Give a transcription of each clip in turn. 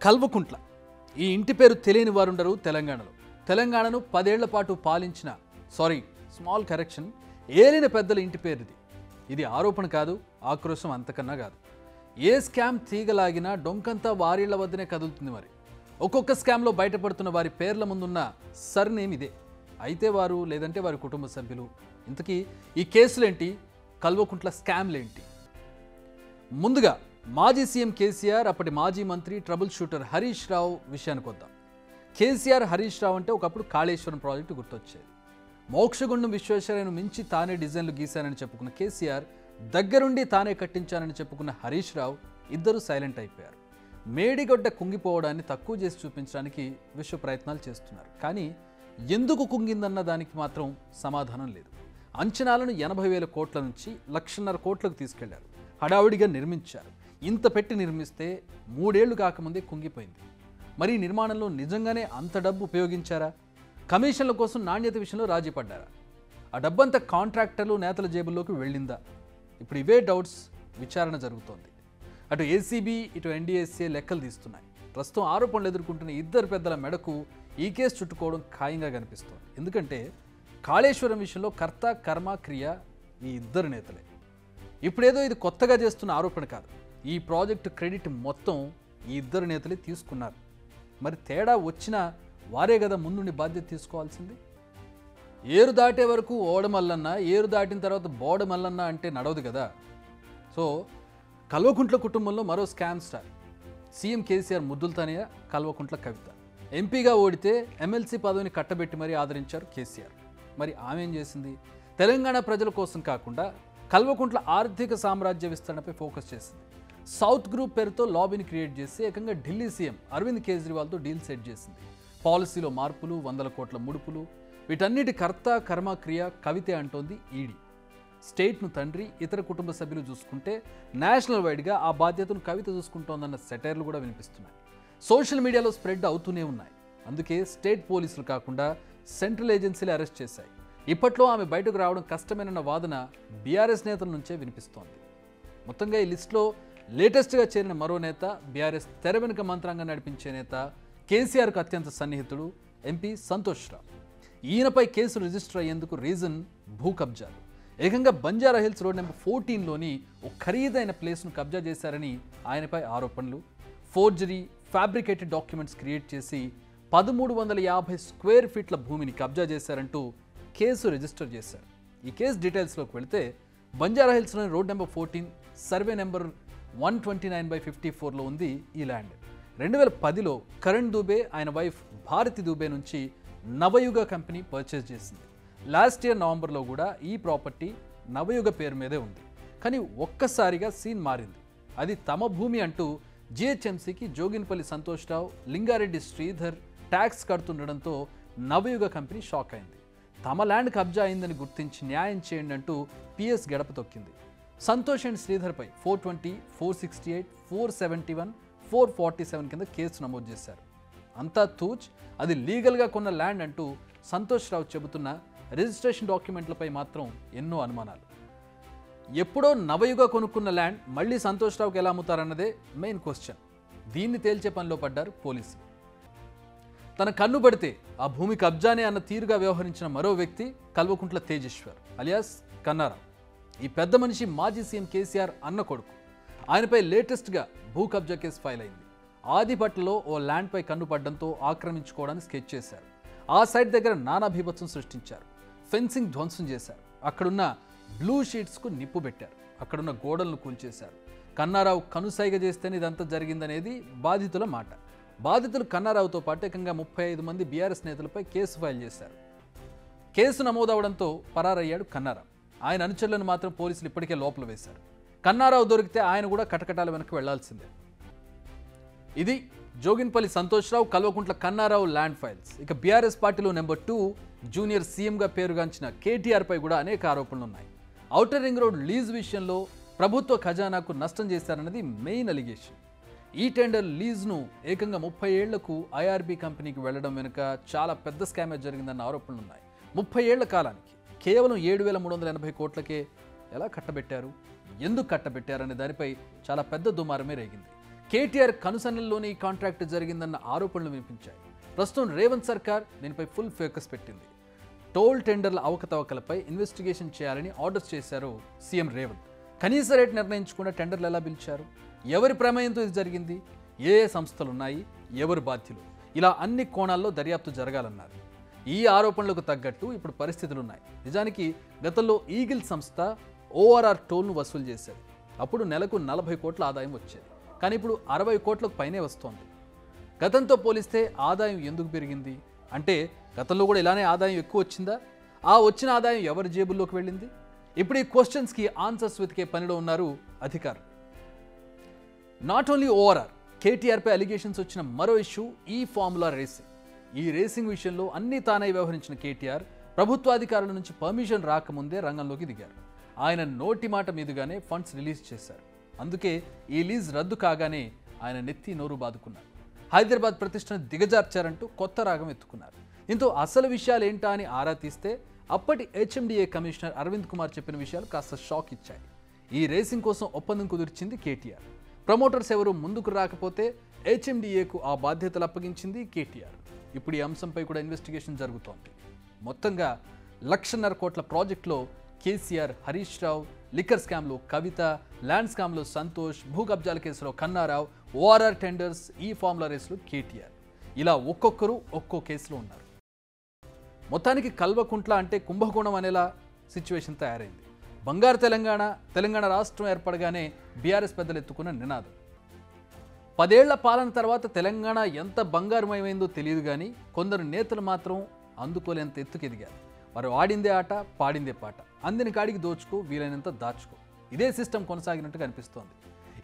కల్వకుంట్ల. ఈ ఇంటి పేరు తెలియని వారుండరు తెలంగాణలో. తెలంగాణను 10 ఏళ్ల పాటు పాలించిన స్మాల్ కరెక్షన్, ఏలిన పెద్దల ఇంటి పేరుది. ఇది ఆరోపణ కాదు, ఆక్రోశం అంతకన్నా కాదు. ఏ స్కామ్ తీగలాగినా డొంకంతా వారిళ్ల వద్దనే కదులుతుంది. మరి ఒక్కొక్క స్కామ్లో బయటపడుతున్న వారి పేర్ల ముందున్న సర్నేమ్ ఇదే. అయితే వారు, లేదంటే వారి కుటుంబ సభ్యులు. ఇంతకీ ఈ కేసులేంటి, కల్వకుంట్ల స్కామ్లేంటి? ముందుగా మాజీ సీఎం కేసీఆర్, అప్పటి మాజీ మంత్రి ట్రబుల్ షూటర్ హరీష్ రావు విషయానికి వద్దాం. కేసీఆర్, హరీష్ రావు అంటే ఒకప్పుడు కాళేశ్వరం ప్రాజెక్టు గుర్తొచ్చేది. మోక్షగుండం విశ్వేశ్వరయ్యను మించి తానే డిజైన్లు గీశానని చెప్పుకున్న కేసీఆర్, దగ్గరుండి తానే కట్టించానని చెప్పుకున్న హరీష్ రావు ఇద్దరు సైలెంట్ అయిపోయారు. మేడిగొడ్డ కుంగిపోవడాన్ని తక్కువ చేసి చూపించడానికి విశ్వ ప్రయత్నాలు చేస్తున్నారు. కానీ ఎందుకు కుంగిందన్న దానికి మాత్రం సమాధానం లేదు. అంచనాలను 80,000 కోట్ల నుంచి 1,50,000 కోట్లకు తీసుకెళ్లారు. హడావుడిగా నిర్మించారు. ఇంత పెట్టి నిర్మిస్తే 3 ఏళ్లు కాకముందే కుంగిపోయింది. మరి ఈ నిర్మాణంలో నిజంగానే అంత డబ్బు ఉపయోగించారా? కమిషన్ల కోసం నాణ్యత విషయంలో రాజీ పడ్డారా? ఆ డబ్బంతా కాంట్రాక్టర్లు, నేతల జేబుల్లోకి వెళ్ళిందా? ఇప్పుడు ఇవే డౌట్స్. విచారణ జరుగుతోంది. అటు ఏసీబీ, ఇటు ఎన్డీఎస్ఏ లెక్కలు తీస్తున్నాయి. ప్రస్తుతం ఆరోపణలు ఎదుర్కొంటున్న ఇద్దరు పెద్దల మెడకు ఈ కేసు చుట్టుకోవడం ఖాయంగా కనిపిస్తోంది. ఎందుకంటే కాళేశ్వరం విషయంలో కర్త, కర్మ, క్రియ ఈ ఇద్దరు నేతలే. ఇప్పుడేదో ఇది కొత్తగా చేస్తున్న ఆరోపణ కాదు. ఈ ప్రాజెక్టు క్రెడిట్ మొత్తం ఈ ఇద్దరు నేతలే తీసుకున్నారు. మరి తేడా వచ్చినా వారే కదా ముందుండి బాధ్యత తీసుకోవాల్సింది. ఏరు దాటే వరకు ఓడమల్లన్న, ఏరు దాటిన తర్వాత బోడమల్లన్న అంటే నడవదు కదా. సో కల్వకుంట్ల కుటుంబంలో మరో స్కామ్ స్టార్. సీఎం కేసీఆర్ ముద్దులతనయ, కల్వకుంట్ల కవిత. ఎంపీగా ఓడితే ఎమ్మెల్సీ పదవిని కట్టబెట్టి మరీ ఆదరించారు కేసీఆర్. మరి ఆమె ఏం చేసింది? తెలంగాణ ప్రజల కోసం కాకుండా కల్వకుంట్ల ఆర్థిక సామ్రాజ్య విస్తరణపై ఫోకస్ చేసింది. సౌత్ గ్రూప్ పేరుతో లాబీని క్రియేట్ చేసి ఏకంగా ఢిల్లీ సీఎం అరవింద్ కేజ్రీవాల్తో డీల్ సెట్ చేసింది. పాలసీలో మార్పులు, 100 కోట్ల ముడుపులు, వీటన్నిటి కర్త, కర్మ, క్రియ కవితే అంటోంది ఈడీ. స్టేట్ను తండ్రి, ఇతర కుటుంబ సభ్యులు చూసుకుంటే నేషనల్ వైడ్గా ఆ బాధ్యతను కవిత చూసుకుంటోందన్న సెటైర్లు కూడా వినిపిస్తున్నాయి. సోషల్ మీడియాలో స్ప్రెడ్ అవుతూనే ఉన్నాయి. అందుకే స్టేట్ పోలీసులు కాకుండా సెంట్రల్ ఏజెన్సీలు అరెస్ట్ చేశాయి. ఇప్పట్లో ఆమె బయటకు రావడం కష్టమేనన్న వాదన బీఆర్ఎస్ నేతల నుంచే వినిపిస్తోంది. మొత్తంగా ఈ లిస్టులో లేటెస్ట్గా చేరిన మరో నేత, బీఆర్ఎస్ తెర వెనుక మంత్రంగా నడిపించే నేత, కేసీఆర్కు అత్యంత సన్నిహితుడు ఎంపీ సంతోష్ రావు. ఈయనపై కేసు రిజిస్టర్ అయ్యేందుకు రీజన్ భూ కబ్జాలు. ఏకంగా బంజారా హిల్స్ రోడ్ నెంబర్ 14లోని ఒక ఖరీదైన ప్లేస్ను కబ్జా చేశారని ఆయనపై ఆరోపణలు. ఫోర్జరీ, ఫ్యాబ్రికేటెడ్ డాక్యుమెంట్స్ క్రియేట్ చేసి 1350 స్క్వేర్ ఫీట్ల భూమిని కబ్జా చేశారంటూ కేసు రిజిస్టర్ చేశారు. ఈ కేసు డీటెయిల్స్లోకి వెళితే బంజారా హిల్స్లోని రోడ్ నెంబర్ 14, సర్వే నెంబర్ 129/54లో ఉంది ఈ ల్యాండ్. 2010లో కరణ్ దూబే, ఆయన వైఫ్ భారతి దూబే నుంచి నవయుగ కంపెనీ పర్చేజ్ చేసింది. లాస్ట్ ఇయర్ నవంబర్లో కూడా ఈ ప్రాపర్టీ నవయుగ పేరు మీదే ఉంది. కానీ ఒక్కసారిగా సీన్ మారింది. అది తమ భూమి అంటూ జిహెచ్ఎంసీకి జోగిన్పల్లి సంతోష్రావు, లింగారెడ్డి శ్రీధర్ ట్యాక్స్ కడుతుండడంతో నవయుగ కంపెనీ షాక్ అయింది. తమ ల్యాండ్ కబ్జా అయిందని గుర్తించి న్యాయం చేయండి అంటూ పిఎస్ గడప తొక్కింది. సంతోష్ అండ్ శ్రీధర్పై 420, 468, 471, 447 కింద కేసు నమోదు చేశారు. అంతా తూచ్, అది లీగల్గా కొన్న ల్యాండ్ అంటూ సంతోష్ రావు చెబుతున్న రిజిస్ట్రేషన్ డాక్యుమెంట్లపై మాత్రం ఎన్నో అనుమానాలు. ఎప్పుడో నవయుగ కొనుక్కున్న ల్యాండ్ మళ్ళీ సంతోష్ రావుకి ఎలా అమ్ముతారన్నదే మెయిన్ క్వశ్చన్. దీన్ని తేల్చే పనిలో పడ్డారు పోలీసులు. తన కన్ను పడితే ఆ భూమి కబ్జానే అన్న తీరుగా వ్యవహరించిన మరో వ్యక్తి కల్వకుంట్ల తేజేశ్వర్ అలియాస్ కన్నారావు. ఈ పెద్ద మనిషి మాజీ సీఎం కేసీఆర్ అన్న కొడుకు. ఆయనపై లేటెస్ట్గా భూ కబ్జా కేసు ఫైల్ అయింది. ఆదిపట్లలో ఓ ల్యాండ్పై కన్ను పడ్డంతో ఆక్రమించుకోవడానికి స్కెచ్ చేశారు. ఆ సైట్ దగ్గర నానా బీభత్సం సృష్టించారు. ఫెన్సింగ్ ధ్వంసం చేశారు. అక్కడున్న బ్లూ షీట్స్కు నిప్పు పెట్టారు. అక్కడున్న గోడలను కూల్చేశారు. కన్నారావు కనుసైగ చేస్తేనే ఇదంతా జరిగిందనేది బాధితుల మాట. బాధితులు కన్నారావుతో పాటు ఏకంగా 35 మంది బీఆర్ఎస్ నేతలపై కేసు ఫైల్ చేశారు. కేసు నమోదవడంతో పరారయ్యాడు కన్నారావు. ఆయన అనుచరులను మాత్రం పోలీసులు ఇప్పటికే లోపల వేశారు. కన్నారావు దొరికితే ఆయన కూడా కటకటాల వెనక్కి వెళ్లాల్సిందే. ఇది జోగిన్పల్లి సంతోష్రావు, కల్వకుంట్ల కన్నారావు ల్యాండ్ ఫైల్స్. ఇక బీఆర్ఎస్ పార్టీలో నెంబర్ 2 జూనియర్ సీఎంగా పేరుగాంచిన కేటీఆర్పై కూడా అనేక ఆరోపణలు ఉన్నాయి. ఔటర్ రింగ్ రోడ్ లీజ్ విషయంలో ప్రభుత్వ ఖజానాకు నష్టం చేశారన్నది మెయిన్ అలిగేషన్. ఈ టెండర్ లీజ్ను ఏకంగా 30 ఏళ్లకు ఐఆర్బీ కంపెనీకి వెళ్లడం వెనుక చాలా పెద్ద స్కామే జరిగిందన్న ఆరోపణలు ఉన్నాయి. 30 ఏళ్ల కాలానికి కేవలం 7,380 కోట్లకే ఎలా కట్టబెట్టారు, ఎందుకు కట్టబెట్టారనే దానిపై చాలా పెద్ద దుమారమే రేగింది. కేటీఆర్ కనుసన్నల్లోనే ఈ కాంట్రాక్ట్ జరిగిందన్న ఆరోపణలు వినిపించాయి. ప్రస్తుతం రేవంత్ సర్కార్ దీనిపై ఫుల్ ఫోకస్ పెట్టింది. టోల్ టెండర్ల అవకతవకలపై ఇన్వెస్టిగేషన్ చేయాలని ఆర్డర్స్ చేశారు సీఎం రేవంత్. కనీస రేట్ నిర్ణయించకుండా టెండర్లు ఎలా పిలిచారు, ఎవరి ప్రమేయంతో ఇది జరిగింది, ఏ ఏ సంస్థలు ఉన్నాయి, ఎవరు బాధ్యులు, ఇలా అన్ని కోణాల్లో దర్యాప్తు జరగాలన్నారు. ఈ ఆరోపణలకు తగ్గట్టు ఇప్పుడు పరిస్థితులున్నాయి. నిజానికి గతంలో ఈగిల్ సంస్థ ఓఆర్ఆర్ టోల్ను వసూలు చేసేది. అప్పుడు నెలకు 40 కోట్ల ఆదాయం వచ్చేది. కానీ ఇప్పుడు 60 కోట్లకు పైనే వస్తోంది. గతంతో పోలిస్తే ఆదాయం ఎందుకు పెరిగింది అంటే గతంలో కూడా ఇలానే ఆదాయం ఎక్కువ వచ్చిందా? ఆ వచ్చిన ఆదాయం ఎవరి జేబుల్లోకి వెళ్ళింది? ఇప్పుడు ఈ క్వశ్చన్స్కి ఆన్సర్స్ వెతికే పనిలో ఉన్నారు అధికారులు. నాట్ ఓన్లీ ఓఆర్ఆర్, కేటీఆర్పై అలిగేషన్స్ వచ్చిన మరో ఇష్యూ ఈ ఫార్ములా రేసింగ్. ఈ రేసింగ్ విషయంలో అన్ని తానై వ్యవహరించిన కేటీఆర్ ప్రభుత్వాధికారుల నుంచి పర్మిషన్ రాకముందే రంగంలోకి దిగారు. ఆయన నోటి మాట మీదుగానే ఫండ్స్ రిలీజ్ చేశారు. అందుకే ఈ లీజ్ రద్దు కాగానే ఆయన నెత్తి నోరు బాదుకున్నారు. హైదరాబాద్ ప్రతిష్టను దిగజార్చారంటూ కొత్త రాగం ఎత్తుకున్నారు. దీంతో అసలు విషయాలు ఏంటా అని ఆరా తీస్తే అప్పటి హెచ్ఎండిఏ కమిషనర్ అరవింద్ కుమార్ చెప్పిన విషయాలు కాస్త షాక్ ఇచ్చాయి. ఈ రేసింగ్ కోసం ఒప్పందం కుదిర్చింది కేటీఆర్. ప్రమోటర్స్ ఎవరు ముందుకు రాకపోతే హెచ్ఎండిఏకు ఆ బాధ్యతలు అప్పగించింది కేటీఆర్. ఇప్పుడు ఈ అంశంపై కూడా ఇన్వెస్టిగేషన్ జరుగుతోంది. మొత్తంగా 1.5 కోట్ల ప్రాజెక్టులో కేసీఆర్, హరీష్ రావు, లిక్కర్ స్కామ్లో కవిత, ల్యాండ్ స్కామ్లో సంతోష్, భూ కబ్జాల కేసులో కన్నారావు, ఓఆర్ఆర్ టెండర్స్, ఈ ఫార్ములా రేసులో కేటీఆర్, ఇలా ఒక్కొక్కరు ఒక్కో కేసులో ఉన్నారు. మొత్తానికి కల్వకుంట్ల అంటే కుంభకోణం అనేలా సిచ్యువేషన్ తయారైంది. బంగారు తెలంగాణ రాష్ట్రం ఏర్పడగానే బీఆర్ఎస్ పెద్దలు ఎత్తుకున్న నినాదం. 10 ఏళ్ల పాలన తర్వాత తెలంగాణ ఎంత బంగారుమయమైందో తెలియదు కానీ కొందరు నేతలు మాత్రం అందుకోలేంత ఎత్తుకెదిగారు. వారు ఆడిందే ఆట, పాడిందే పాట, అందిన కాడికి దోచుకో, వీలైనంత దాచుకో, ఇదే సిస్టమ్ కొనసాగినట్టుగా అనిపిస్తోంది.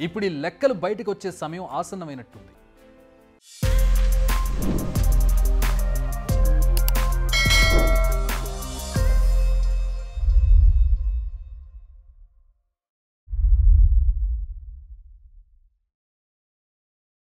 ఇప్పుడు ఈ లెక్కలు బయటకు వచ్చే సమయం ఆసన్నమైనట్టుంది.